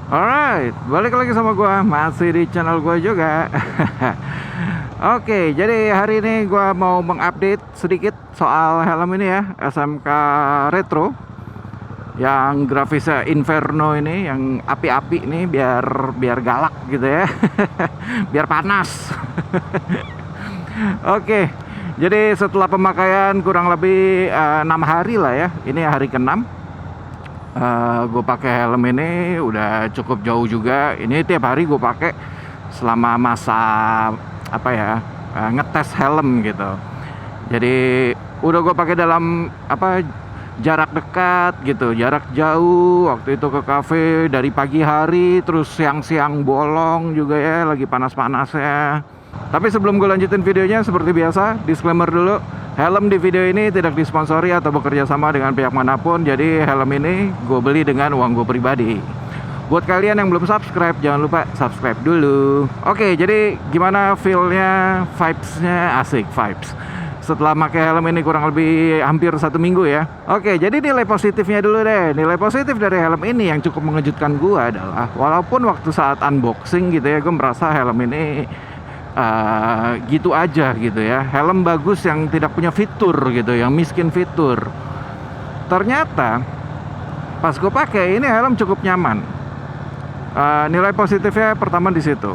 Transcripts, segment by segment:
Alright, balik lagi sama gua, masih di channel gua juga. Oke, jadi hari ini gua mau mengupdate sedikit soal helm ini ya, SMK Retro yang grafisnya Inferno ini, yang api-api nih, biar biar galak gitu ya. Biar panas. Oke. Jadi setelah pemakaian kurang lebih 6 hari lah ya. Ini hari ke-6. Gue pakai helm ini udah cukup jauh juga. Ini tiap hari gue pakai selama masa apa ya, ngetes helm gitu. Jadi udah gue pakai dalam apa, jarak dekat gitu, jarak jauh. Waktu itu ke kafe dari pagi hari, terus siang-siang bolong juga ya, lagi panas-panasnya. Tapi sebelum gue lanjutin videonya, seperti biasa, disclaimer dulu. Helm di video ini tidak disponsori atau bekerja sama dengan pihak manapun. Jadi helm ini gue beli dengan uang gue pribadi. Buat kalian yang belum subscribe, jangan lupa subscribe dulu. Oke, jadi gimana feel-nya, vibes-nya? Asik, vibes. Setelah pakai helm ini kurang lebih hampir 1 minggu ya. Oke, jadi nilai positifnya dulu deh. Nilai positif dari helm ini yang cukup mengejutkan gue adalah, walaupun waktu saat unboxing gitu ya, gue merasa helm ini gitu aja gitu ya, helm bagus yang tidak punya fitur gitu, yang miskin fitur. Ternyata pas gue pakai ini, helm cukup nyaman. Nilai positifnya pertama di situ.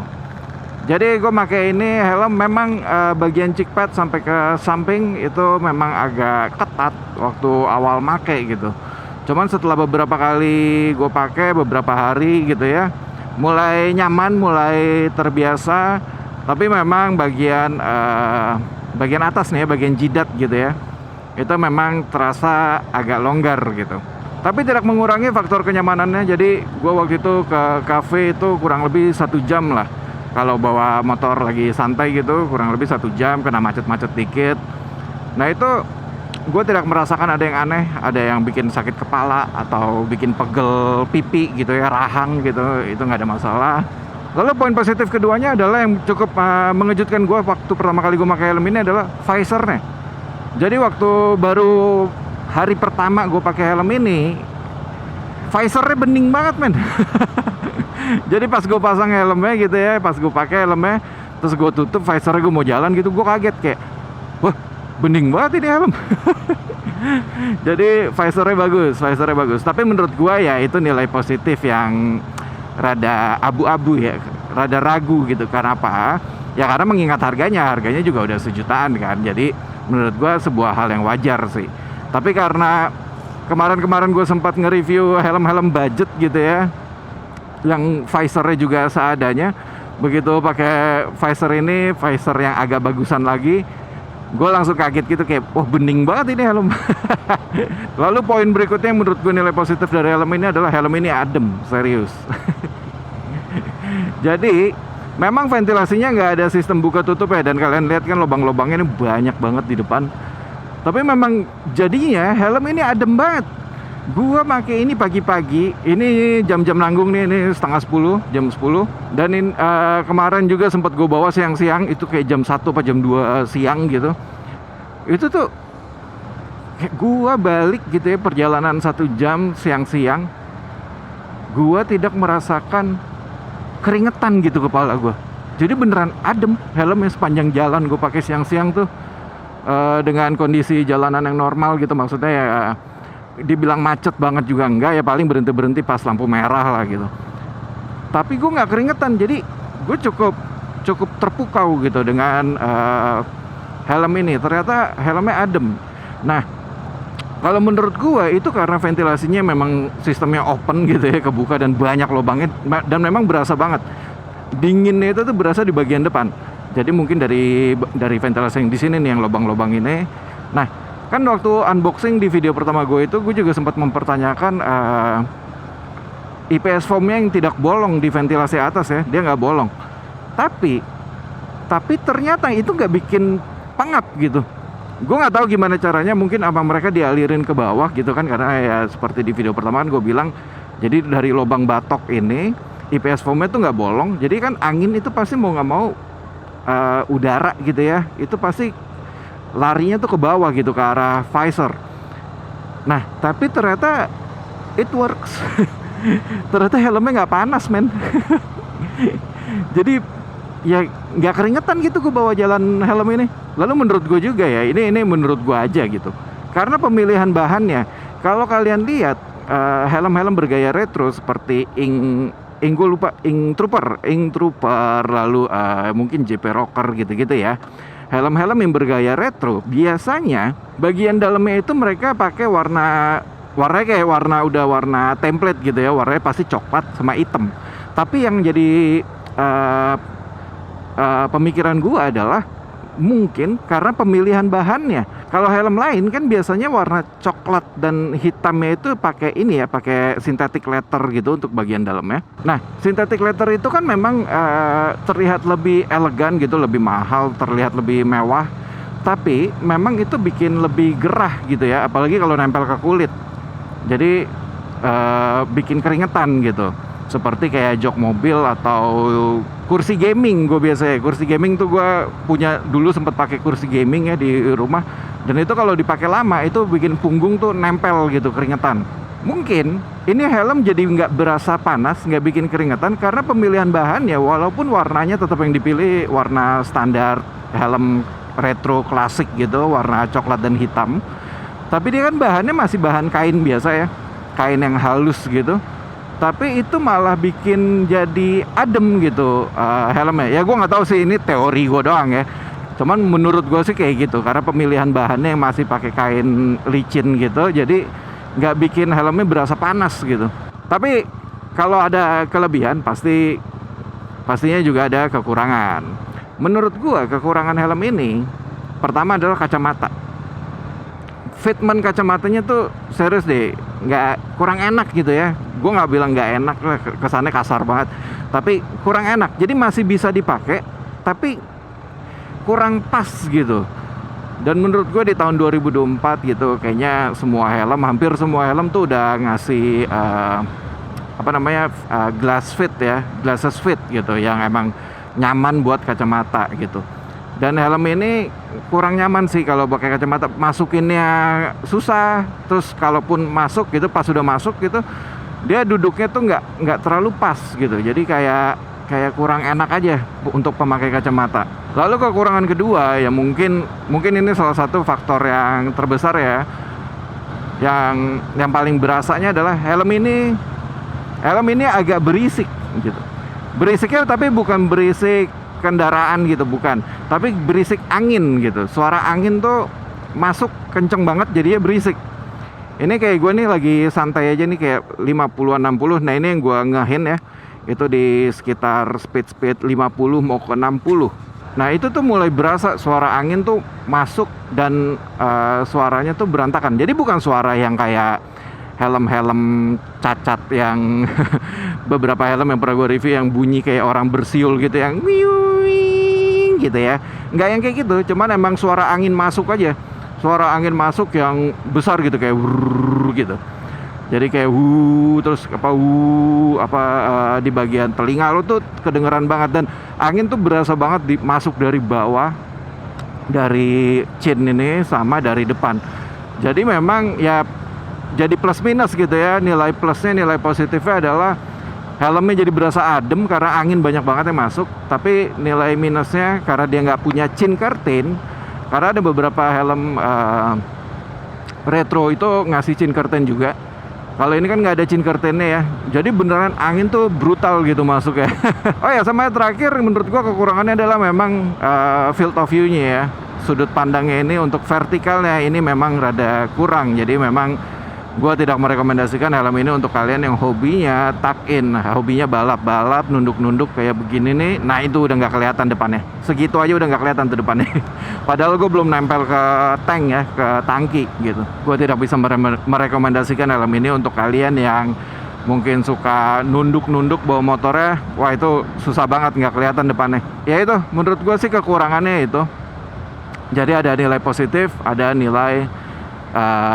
Jadi gue pakai ini helm memang bagian cheek pad sampai ke samping itu memang agak ketat waktu awal make gitu. Cuman setelah beberapa kali gue pakai beberapa hari gitu ya, mulai nyaman, mulai terbiasa. Tapi memang bagian atas nih ya, bagian jidat gitu ya, itu memang terasa agak longgar gitu. Tapi tidak mengurangi faktor kenyamanannya. Jadi gue waktu itu ke cafe itu kurang lebih 1 jam lah. Kalau bawa motor lagi santai gitu, kurang lebih 1 jam, kena macet-macet dikit. Nah itu gue tidak merasakan ada yang aneh, ada yang bikin sakit kepala atau bikin pegel pipi gitu ya, rahang gitu, itu nggak ada masalah. Lalu poin positif keduanya adalah yang cukup mengejutkan gue waktu pertama kali gue pakai helm ini adalah visornya. Jadi waktu baru hari pertama gue pakai helm ini, visornya bening banget men. Jadi pas gue pasang helmnya gitu ya, pas gue pakai helmnya, terus gue tutup visornya, gue mau jalan gitu, gue kaget kayak, wah bening banget ini helm. Jadi visornya bagus. Tapi menurut gue ya itu nilai positif yang rada abu-abu ya, rada ragu gitu. Karena apa? Ya karena mengingat harganya juga udah 1 jutaan kan. Jadi menurut gue sebuah hal yang wajar sih. Tapi karena kemarin gue sempat nge-review helm-helm budget gitu ya, yang visornya juga seadanya. Begitu pakai visor ini, visor yang agak bagusan lagi, gue langsung kaget gitu kayak, wah bening banget ini helm. Lalu poin berikutnya yang menurut gue nilai positif dari helm ini adalah helm ini adem, serius. Jadi memang ventilasinya nggak ada sistem buka tutup ya, dan kalian lihat kan lubang-lubangnya ini banyak banget di depan. Tapi memang jadinya helm ini adem banget. Gua pakai ini pagi-pagi, ini jam-jam nanggung nih, ini setengah 10, jam 10. Dan kemarin juga sempat gue bawa siang-siang, itu kayak jam 1 apa jam 2 siang gitu. Itu tuh kayak gua balik gitu ya, perjalanan 1 jam siang-siang, gua tidak merasakan keringetan gitu kepala gua. Jadi beneran adem helmnya sepanjang jalan gue pakai siang-siang tuh, dengan kondisi jalanan yang normal gitu. Maksudnya ya dibilang macet banget juga enggak ya, paling berhenti-berhenti pas lampu merah lah gitu. Tapi gue nggak keringetan, jadi gue cukup terpukau gitu dengan helm ini. Ternyata helmnya adem. Nah, kalau menurut gue itu karena ventilasinya memang sistemnya open gitu ya, kebuka dan banyak lubangnya, dan memang berasa banget dinginnya itu tuh berasa di bagian depan. Jadi mungkin dari ventilasi yang di sini nih, yang lubang-lubang ini. Nah, kan waktu unboxing di video pertama gue itu, gue juga sempat mempertanyakan IPS foamnya yang tidak bolong di ventilasi atas ya, dia nggak bolong. Tapi ternyata itu nggak bikin pengap gitu. Gue nggak tahu gimana caranya, mungkin apa mereka dialirin ke bawah gitu kan, karena ya seperti di video pertama kan gue bilang, jadi dari lubang batok ini IPS foamnya tuh nggak bolong. Jadi kan angin itu pasti mau nggak mau, udara gitu ya, itu pasti larinya tuh ke bawah gitu, ke arah visor. Nah tapi ternyata it works. Ternyata helmnya nggak panas, men. Jadi ya nggak keringetan gitu gue bawa jalan helm ini. Lalu menurut gue juga ya, ini menurut gue aja gitu. Karena pemilihan bahannya, kalau kalian lihat helm-helm bergaya retro seperti gue lupa, Ink Trooper, lalu mungkin JP Rocker gitu-gitu ya. Helm-helm yang bergaya retro biasanya bagian dalamnya itu mereka pakai warnanya kayak warna template gitu ya, warnanya pasti coklat sama hitam. Tapi yang jadi pemikiran gua adalah mungkin karena pemilihan bahannya. Kalau helm lain kan biasanya warna coklat dan hitamnya itu pakai ini ya, pakai synthetic leather gitu untuk bagian dalamnya. Nah, synthetic leather itu kan memang terlihat lebih elegan gitu, lebih mahal, terlihat lebih mewah. Tapi memang itu bikin lebih gerah gitu ya, apalagi kalau nempel ke kulit. Jadi bikin keringetan gitu. Seperti kayak jok mobil atau kursi gaming. Gue biasanya kursi gaming tuh gue punya dulu, sempat pakai kursi gaming ya di rumah. Dan itu kalau dipakai lama itu bikin punggung tuh nempel gitu, keringetan. Mungkin ini helm jadi nggak berasa panas, nggak bikin keringetan karena pemilihan bahannya, walaupun warnanya tetap yang dipilih warna standar helm retro klasik gitu, warna coklat dan hitam. Tapi dia kan bahannya masih bahan kain biasa ya, kain yang halus gitu. Tapi itu malah bikin jadi adem gitu helmnya. Ya gue nggak tahu sih, ini teori gue doang ya. Cuman menurut gue sih kayak gitu, karena pemilihan bahannya yang masih pakai kain licin gitu, jadi nggak bikin helmnya berasa panas gitu. Tapi kalau ada kelebihan pastinya juga ada kekurangan. Menurut gue kekurangan helm ini pertama adalah kacamata. Fitment kacamatanya tuh serius deh, kurang enak gitu ya. Gue nggak bilang nggak enak lah, kesannya kasar banget, tapi kurang enak. Jadi masih bisa dipakai, tapi kurang pas gitu. Dan menurut gue di tahun 2024 gitu, kayaknya hampir semua helm tuh udah ngasih glasses fit gitu, yang emang nyaman buat kacamata gitu. Dan helm ini kurang nyaman sih kalau pakai kacamata, masukinnya susah. Terus kalaupun masuk gitu, pas sudah masuk gitu, dia duduknya tuh nggak terlalu pas gitu. Jadi kayak kurang enak aja untuk pemakai kacamata. Lalu kekurangan kedua ya mungkin ini salah satu faktor yang terbesar ya, yang paling berasanya adalah helm ini agak berisik gitu. Berisiknya tapi bukan berisik kendaraan gitu, bukan, tapi berisik angin gitu. Suara angin tuh masuk kenceng banget, jadinya berisik. Ini kayak gue nih lagi santai aja nih, kayak 50-an 60. Nah ini yang gue ngehin ya, itu di sekitar speed 50 mau ke 60. Nah itu tuh mulai berasa suara angin tuh masuk, dan suaranya tuh berantakan. Jadi bukan suara yang kayak helm-helm cacat yang beberapa helm yang pernah gue review yang bunyi kayak orang bersiul gitu, yang wiuing gitu ya. Nggak yang kayak gitu, cuman emang suara angin masuk aja. Suara angin masuk yang besar gitu, kayak wuh gitu. Jadi kayak terus di bagian telinga lo tuh kedengeran banget, dan angin tuh berasa banget masuk dari bawah, dari chin ini sama dari depan. Jadi memang ya jadi plus minus gitu ya. Nilai plusnya, nilai positifnya adalah helmnya jadi berasa adem karena angin banyak banget yang masuk. Tapi nilai minusnya karena dia nggak punya chin curtain, karena ada beberapa helm retro itu ngasih chin curtain juga. Kalau ini kan nggak ada chin curtainnya ya, jadi beneran angin tuh brutal gitu masuk ya. Oh ya, sama terakhir menurut gua kekurangannya adalah memang field of view-nya ya. Sudut pandangnya ini untuk vertikalnya ini memang rada kurang. Jadi memang gua tidak merekomendasikan helm ini untuk kalian yang hobinya tuck in, hobinya balap-balap, nunduk-nunduk kayak begini nih. Nah itu udah nggak kelihatan depannya, segitu aja udah nggak kelihatan tuh depannya. Padahal gue belum nempel ke tank ya, ke tangki gitu. Gue tidak bisa merekomendasikan helm ini untuk kalian yang mungkin suka nunduk-nunduk bawa motornya. Wah itu susah banget, nggak kelihatan depannya. Ya itu menurut gue sih kekurangannya itu. Jadi ada nilai positif, ada nilai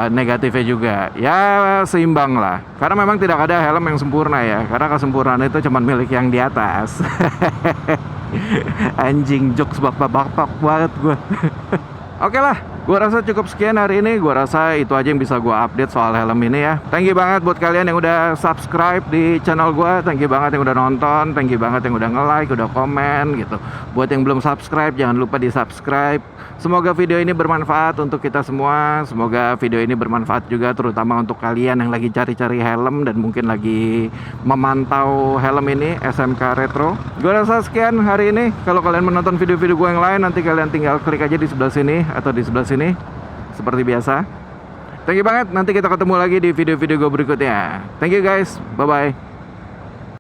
negatifnya juga. Ya seimbang lah, karena memang tidak ada helm yang sempurna ya, karena kesempurnaan itu cuma milik yang di atas. Anjing, jokes bapak-bapak banget gue. Oke lah, Gua rasa cukup sekian hari ini. Gua rasa itu aja yang bisa gua update soal helm ini ya. Thank you banget buat kalian yang udah subscribe di channel gua. Thank you banget yang udah nonton. Thank you banget yang udah nge-like, udah komen gitu. Buat yang belum subscribe, jangan lupa di-subscribe. Semoga video ini bermanfaat untuk kita semua. Semoga video ini bermanfaat juga terutama untuk kalian yang lagi cari-cari helm dan mungkin lagi memantau helm ini SMK Retro. Gue rasa sekian hari ini. Kalau kalian menonton video-video gue yang lain, nanti kalian tinggal klik aja di sebelah sini atau di sebelah sini seperti biasa. Thank you banget. Nanti kita ketemu lagi di video-video gue berikutnya. Thank you guys. Bye-bye.